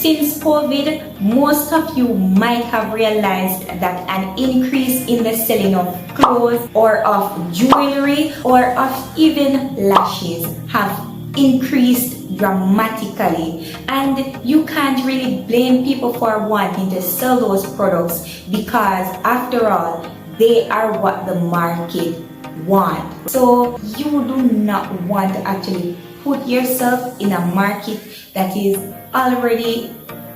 Since COVID, most of you might have realized that an increase in the selling of clothes or of jewelry or of even lashes have increased dramatically, and you can't really blame people for wanting to sell those products because after all, they are what the market want. So you do not want to actually put yourself in a market that is already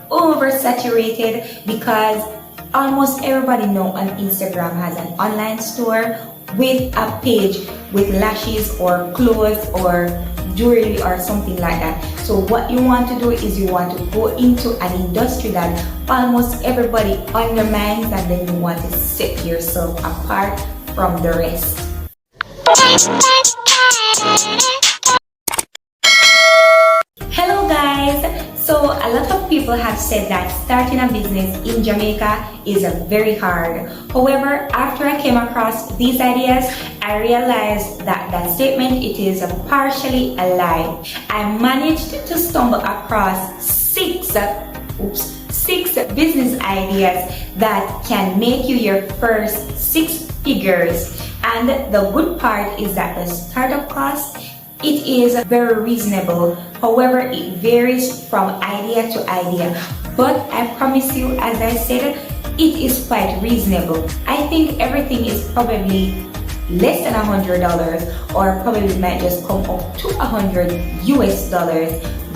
oversaturated, because almost everybody know on Instagram has an online store with a page with lashes or clothes or jewelry or something like that. So what you want to do is you want to go into an industry that almost everybody undermines, and then you want to set yourself apart from the rest. Hello guys! So a lot of people have said that starting a business in Jamaica is very hard. However, after I came across these ideas, I realized that that statement, it is partially a lie. I managed to stumble across six business ideas that can make you your first 6 figures. And the good part is that the startup cost, it is very reasonable. However, it varies from idea to idea. But I promise you, as I said, it is quite reasonable. I think everything is probably less than $100, or probably might just come up to $100 US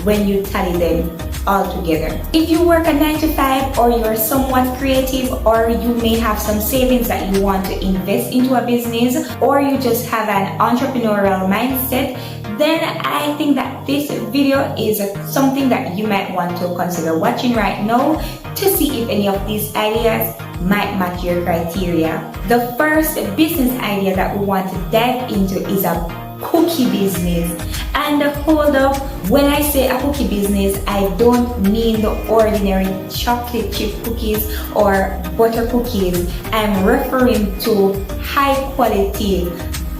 when you tally them all together. If you work a 9-to-5, or you're somewhat creative, or you may have some savings that you want to invest into a business, or you just have an entrepreneurial mindset, then I think that this video is something that you might want to consider watching right now to see if any of these ideas might match your criteria. The first business idea that we want to dive into is a cookie business. And hold up, when I say a cookie business, I don't mean the ordinary chocolate chip cookies or butter cookies. I'm referring to high quality,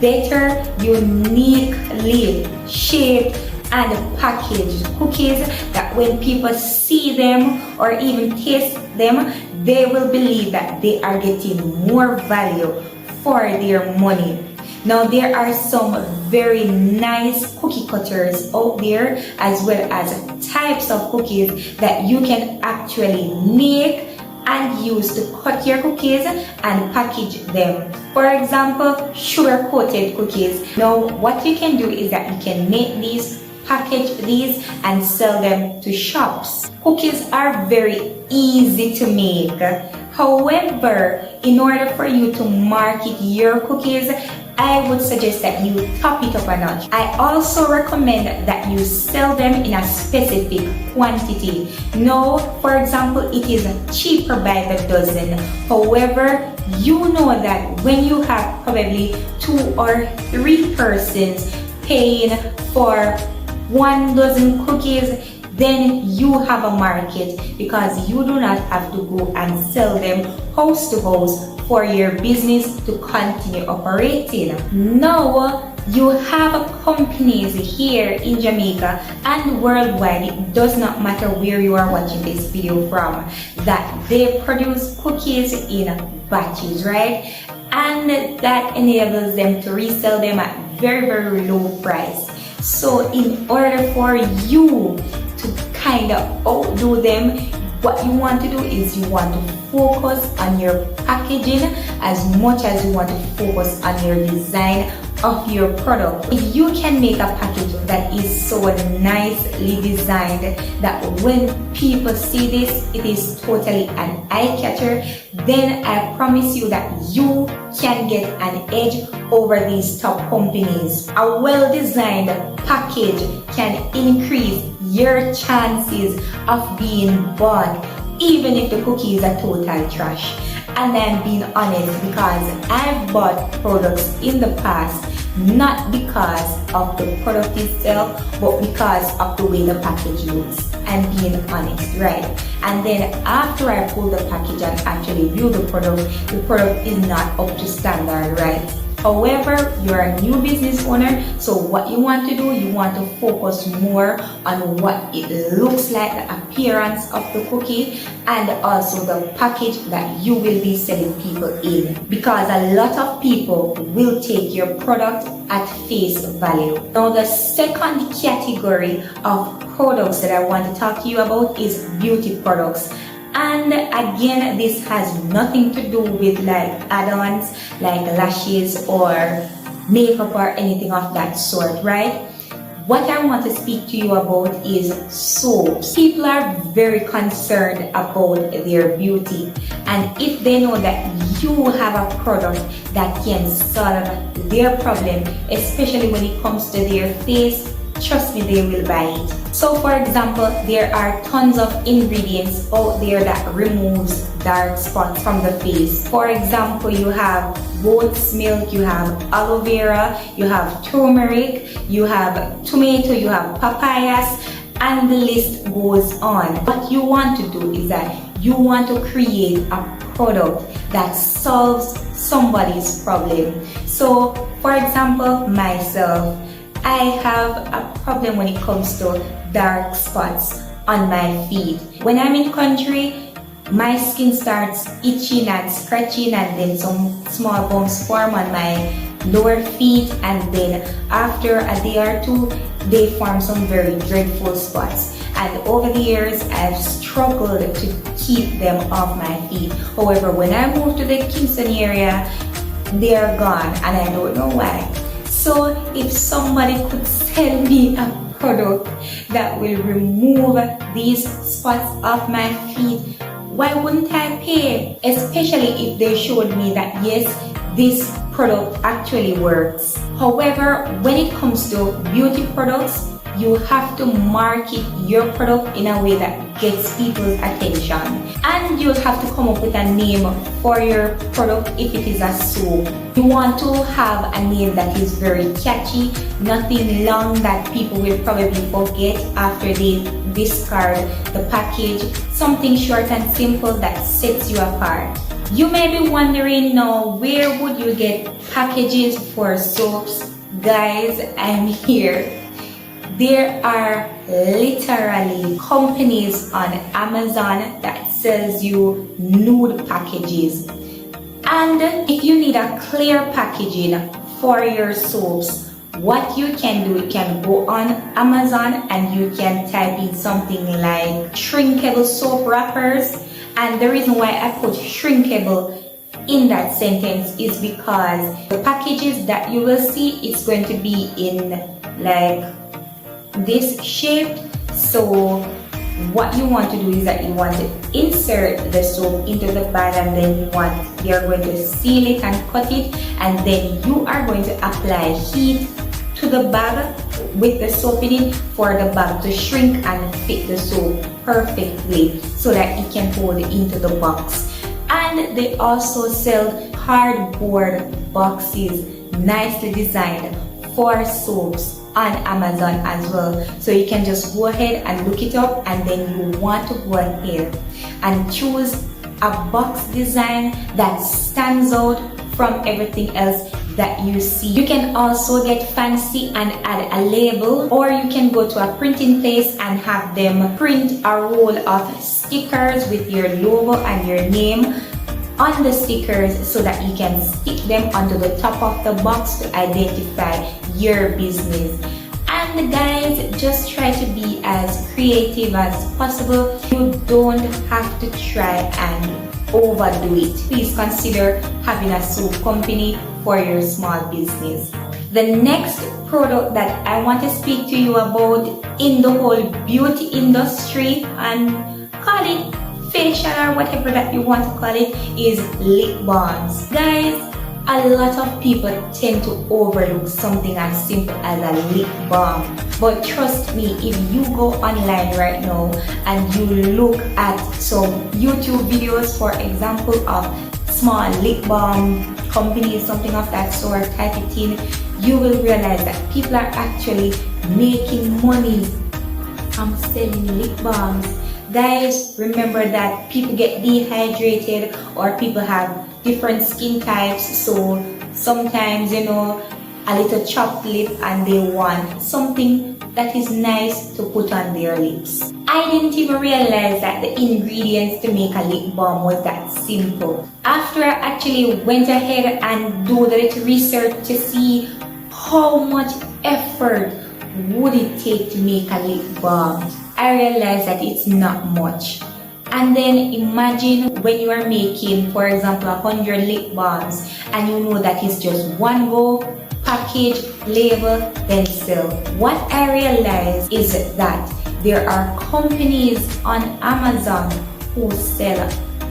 better, uniquely shaped and packaged cookies that when people see them or even taste them, they will believe that they are getting more value for their money. Now, there are some very nice cookie cutters out there, as well as types of cookies that you can actually make and use to cut your cookies and package them. For example, sugar coated cookies. Now, what you can do is that you can make these, package these, and sell them to shops. Cookies are very easy to make. However, in order for you to market your cookies, I would suggest that you top it up a notch. I also recommend that you sell them in a specific quantity. Now, for example, it is cheaper by the dozen. However, you know that when you have probably 2 or 3 persons paying for 1 dozen cookies, then you have a market, because you do not have to go and sell them house to house for your business to continue operating. Now, you have companies here in Jamaica and worldwide, it does not matter where you are watching this video from, that they produce cookies in batches, right? And that enables them to resell them at very, very low price. So in order for you to kind of outdo them, what you want to do is you want to focus on your packaging as much as you want to focus on your design of your product. If you can make a package that is so nicely designed that when people see this, it is totally an eye-catcher, then I promise you that you can get an edge over these top companies. A well-designed package can increase your chances of being bought, even if the cookie is a total trash. And I'm being honest, because I've bought products in the past not because of the product itself, but because of the way the package looks. I'm being honest, right? And then after I pull the package and actually view the product is not up to standard, right? However, you're a new business owner, so what you want to do, you want to focus more on what it looks like, the appearance of the cookie, and also the package that you will be selling people in, because a lot of people will take your product at face value. Now, the second category of products that I want to talk to you about is beauty products. And again, this has nothing to do with like add-ons like lashes or makeup or anything of that sort, right? What I want to speak to you about is soaps. People are very concerned about their beauty, and if they know that you have a product that can solve their problem, especially when it comes to their face, trust me, they will buy it. So for example, there are tons of ingredients out there that removes dark spots from the face. For example, you have goat's milk, you have aloe vera, you have turmeric, you have tomato, you have papayas, and the list goes on. What you want to do is that you want to create a product that solves somebody's problem. So for example, myself, I have a problem when it comes to dark spots on my feet. When I'm in country, my skin starts itching and scratching, and then some small bumps form on my lower feet, and then after a day or two, they form some very dreadful spots. And over the years, I've struggled to keep them off my feet. However, when I moved to the Kingston area, they are gone, and I don't know why. So if somebody could sell me a product that will remove these spots off my feet, why wouldn't I pay? Especially if they showed me that yes, this product actually works. However, when it comes to beauty products, you have to market your product in a way that gets people's attention, and you'll have to come up with a name for your product. If it is a soap, you want to have a name that is very catchy, nothing long that people will probably forget after they discard the package, something short and simple that sets you apart. You may be wondering now, where would you get packages for soaps? Guys, I'm here. There are literally companies on Amazon that sells you nude packages. And if you need a clear packaging for your soaps, what you can do, you can go on Amazon and you can type in something like shrinkable soap wrappers. And the reason why I put shrinkable in that sentence is because the packages that you will see, it's going to be in like this shape. So what you want to do is that you want to insert the soap into the bag, and then you're going to seal it and cut it, and then you are going to apply heat to the bag with the soap in it for the bag to shrink and fit the soap perfectly so that it can hold into the box. And they also sell cardboard boxes nicely designed for soaps on Amazon as well. So you can just go ahead and look it up, and then you want to go ahead and choose a box design that stands out from everything else that you see. You can also get fancy and add a label, or you can go to a printing place and have them print a roll of stickers with your logo and your name on the stickers so that you can stick them onto the top of the box to identify your business. And guys, just try to be as creative as possible. You don't have to try and overdo it. Please consider having a soap company for your small business. The next product that I want to speak to you about in the whole beauty industry, and call it facial or whatever that you want to call it, is lip balms. Guys, a lot of people tend to overlook something as simple as a lip balm. But trust me, if you go online right now and you look at some YouTube videos, for example, of small lip balm companies, something of that sort, type it in, you will realize that people are actually making money from selling lip balms. Guys, remember that people get dehydrated or people have different skin types, so sometimes, a little chopped lip and they want something that is nice to put on their lips. I didn't even realize that the ingredients to make a lip balm was that simple. After I actually went ahead and do the little research to see how much effort would it take to make a lip balm, I realized that it's not much. And then imagine when you are making, for example, 100 lip balms and you know that it's just one go, package, label, then sell. What I realized is that there are companies on Amazon who sell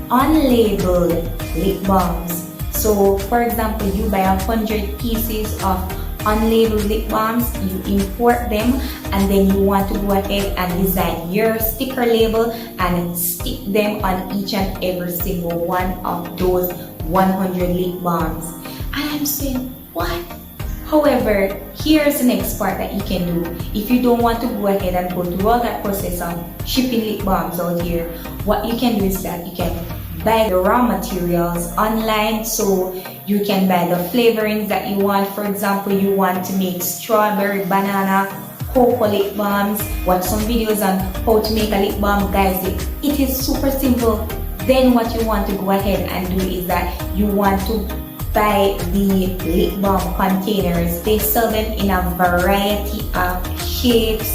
unlabeled lip balms. So for example, you buy 100 pieces of unlabeled lip balms, you import them, and then you want to go ahead and design your sticker label and stick them on each and every single one of those 100 lip balms. And I'm saying, what? However, here's the next part that you can do. If you don't want to go ahead and go through all that process of shipping lip balms out here, what you can do is that you can buy the raw materials online. So you can buy the flavorings that you want. For example, you want to make strawberry, banana, cocoa lip balms. Watch some videos on how to make a lip balm, guys. It is super simple. Then what you want to go ahead and do is that you want to buy the lip balm containers. They sell them in a variety of shapes,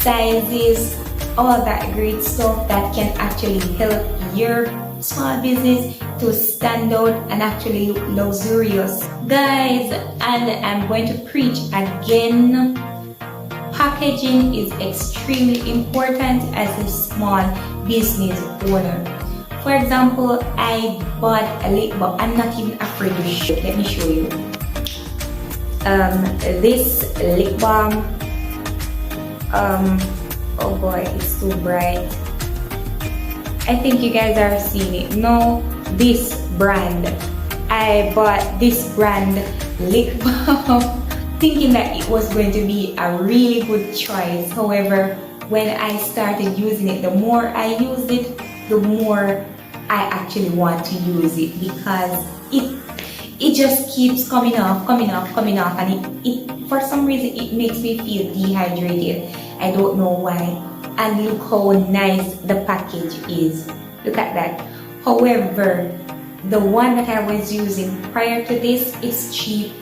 sizes, all that great stuff that can actually help your small business to stand out and actually look luxurious. Guys, and I'm going to preach again, packaging is extremely important as a small business owner. For example, I bought a lip balm. I'm not even afraid to show. Let me show you. This lip balm. Oh boy, it's too bright. I think you guys are seeing it. No, this brand. I bought this brand lip balm thinking that it was going to be a really good choice. However, when I started using it, the more I used it, the more I actually want to use it, because it just keeps coming off, and it for some reason it makes me feel dehydrated. I don't know why. And look how nice the package is. Look at that. However, the one that I was using prior to this is cheap,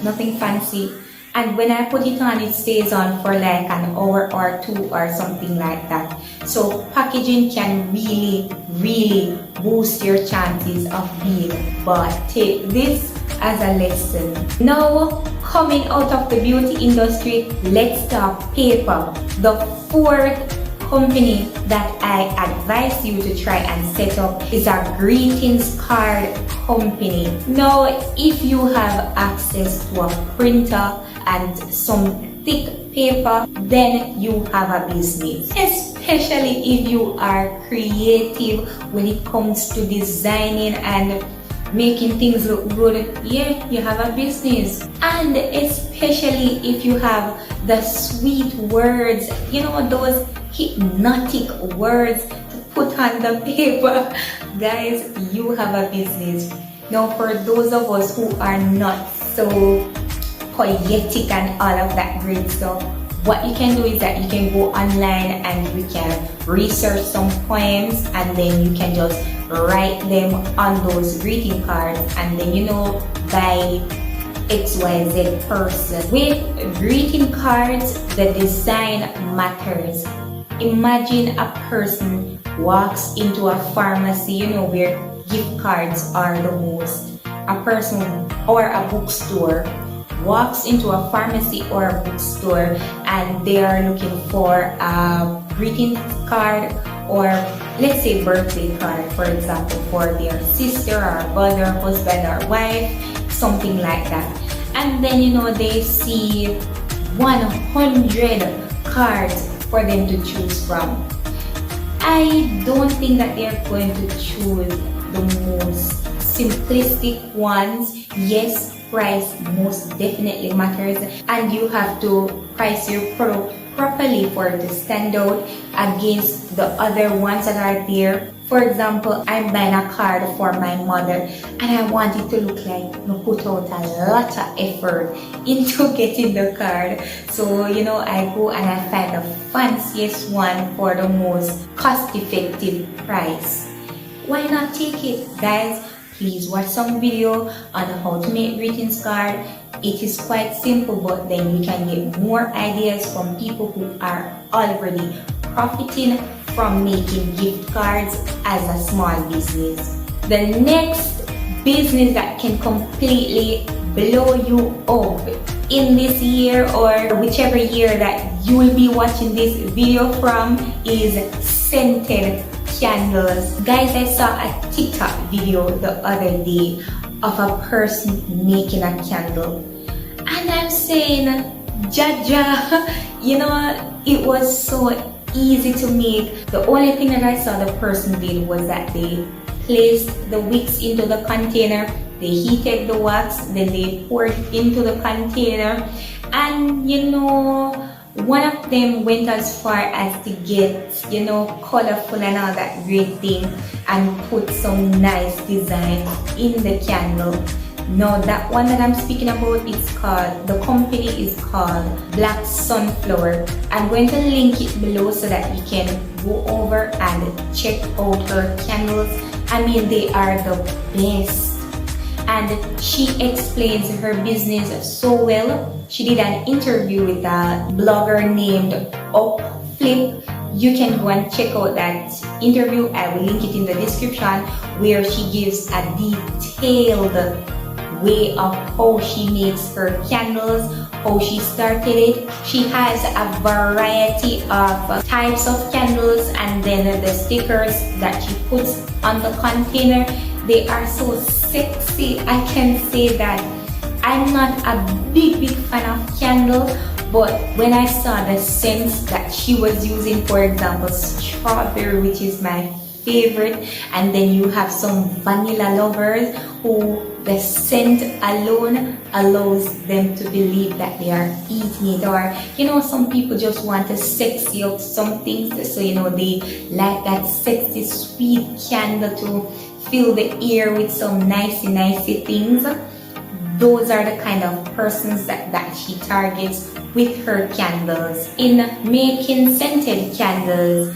nothing fancy. And when I put it on, it stays on for like an hour or two or something like that. So packaging can really boost your chances of being bought. Take this as a lesson. Now, coming out of the beauty industry, let's talk paper. The fourth company that I advise you to try and set up is a greetings card company. Now, if you have access to a printer and some thick paper, then you have a business. Especially if you are creative when it comes to designing and making things look good, yeah, you have a business. And especially if you have the sweet words, those hypnotic words to put on the paper, guys, you have a business. Now, for those of us who are not so poetic and all of that great stuff, what you can do is that you can go online and you can research some poems, and then you can just write them on those greeting cards, and then by XYZ person. With greeting cards, the design matters. Imagine a person walks into a pharmacy, where gift cards are the most. A person or a bookstore walks into a pharmacy or a bookstore and they are looking for a greeting card, or let's say birthday card, for example, for their sister or brother, husband or wife, something like that. And then they see 100 cards for them to choose from. I don't think that they're going to choose the most simplistic ones. Yes, price most definitely matters, and you have to price your product properly for it to stand out against the other ones that are there. For example, I'm buying a card for my mother and I want it to look like I put out a lot of effort into getting the card. So, I go and I find the fanciest one for the most cost-effective price. Why not take it, guys? Please watch some video on how to make greetings card. It is quite simple, but then you can get more ideas from people who are already profiting from making gift cards as a small business. The next business that can completely blow you up in this year or whichever year that you will be watching this video from is scented candles. Guys, I saw a TikTok video the other day of a person making a candle, and I'm saying, Jaja, it was so easy to make. The only thing that I saw the person did was that they placed the wicks into the container, they heated the wax, then they poured it into the container, and one of them went as far as to get colorful and all that great thing and put some nice design in the candle. Now that one that I'm speaking about, the company is called Black Sunflower. I'm going to link it below so that you can go over and check out her candles. I mean, they are the best. And she explains her business so well. She did an interview with a blogger named Upflip. You can go and check out that interview. I will link it in the description, where she gives a detailed way of how she makes her candles, how she started it. She has a variety of types of candles, and then the stickers that she puts on the container, they are so sexy. I can say that I'm not a big fan of candles, but when I saw the scents that she was using, for example, strawberry, which is my favorite, and then you have some vanilla lovers who the scent alone allows them to believe that they are eating it. Or some people just want to sexy up some things, so they like that sexy sweet candle to fill the air with some nicey things. Those are the kind of persons that she targets with her candles. In making scented candles,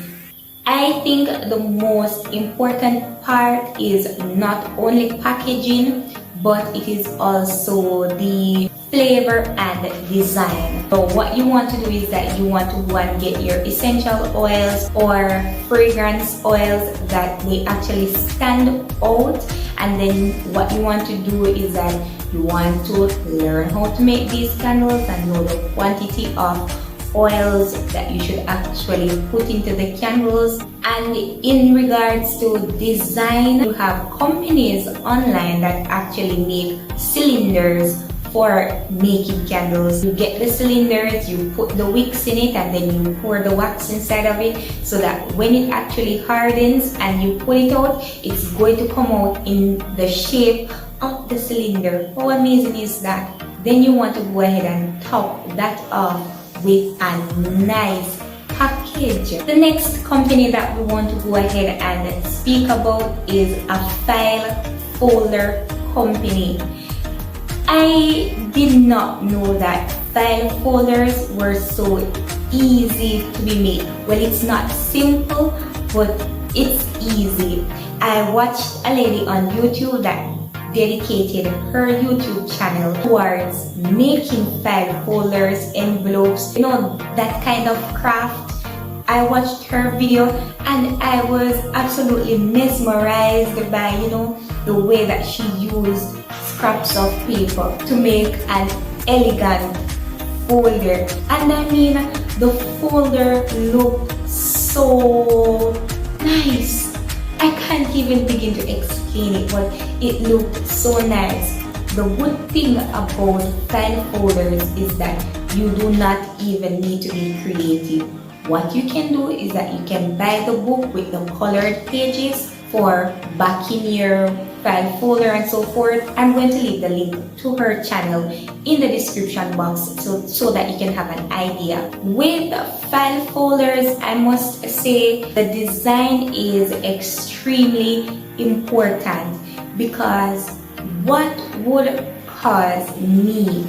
I think the most important part is not only packaging, but it is also the flavor and design. So what you want to do is that you want to go and get your essential oils or fragrance oils that they actually stand out, and then what you want to do is that you want to learn how to make these candles and know the quantity of oils that you should actually put into the candles. And in regards to design, you have companies online that actually make cylinders for making candles. You get the cylinders, you put the wicks in it, and then you pour the wax inside of it, so that when it actually hardens and you pull it out, it's going to come out in the shape of the cylinder. How amazing is that? Then you want to go ahead and top that off with a nice package. The next company that we want to go ahead and speak about is a file folder company. I did not know that file folders were so easy to be made. Well, it's not simple, but it's easy. I watched a lady on YouTube that dedicated her YouTube channel towards making file folders, envelopes, that kind of craft. I watched her video and I was absolutely mesmerized by, the way that she used scraps of paper to make an elegant folder. And I mean, the folder looked so nice. I can't even begin to explain it, but it looked so nice. The good thing about file folders is that you do not even need to be creative. What you can do is that you can buy the book with the colored pages for backing your file folder and so forth. I'm going to leave the link to her channel in the description box so that you can have an idea. With file folders, I must say the design is extremely important, because what would cause me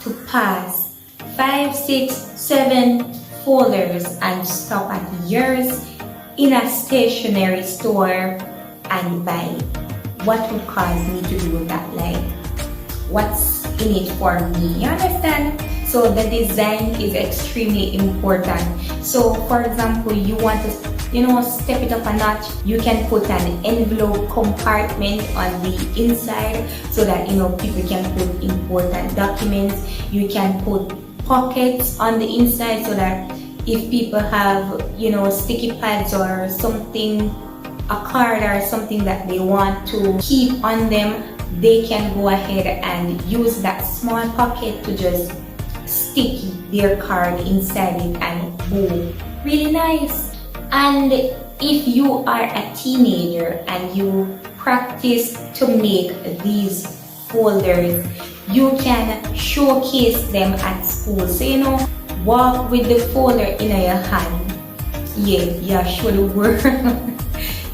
to pass 5, 6, 7 folders and stop at yours in a stationery store and buy? What would cause me to do that? Like, what's in it for me? You understand? So the design is extremely important. So for example, you want to step it up a notch, you can put an envelope compartment on the inside so that people can put important documents. You can put pockets on the inside so that if people have sticky pads or something, a card or something that they want to keep on them, they can go ahead and use that small pocket to just stick their card inside it, and boom, really nice. And if you are a teenager and you practice to make these folders, you can showcase them at school. So walk with the folder in your hand. Yeah, show the world.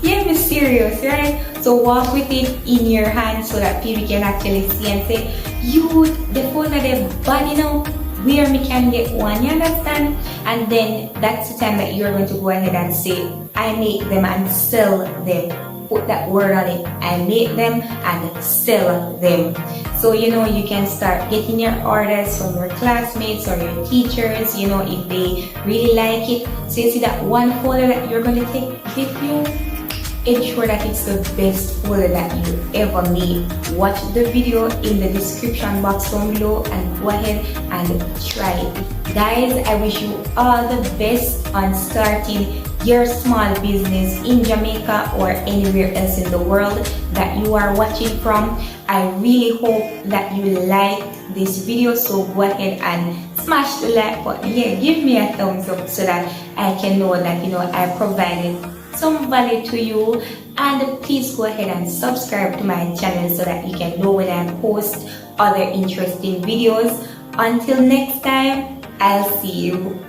Yeah, be serious, right? So walk with it in your hand so that people can actually see and say, the folder they're bad, where me can get one, you understand? And then that's the time that you're going to go ahead and say, I make them and sell them. Put that word on it. I make them and sell them. So you can start getting your orders from your classmates or your teachers, if they really like it. So you see that one folder that you're going to take with you, ensure that it's the best folder that you ever made. Watch the video in the description box down below and go ahead and try it. Guys, I wish you all the best on starting your small business in Jamaica or anywhere else in the world that you are watching from. I really hope that you liked this video, so go ahead and smash the like button. Yeah, give me a thumbs up so that I can know that I provided some value to you. And please go ahead and subscribe to my channel so that you can know when I post other interesting videos. Until next time, I'll see you.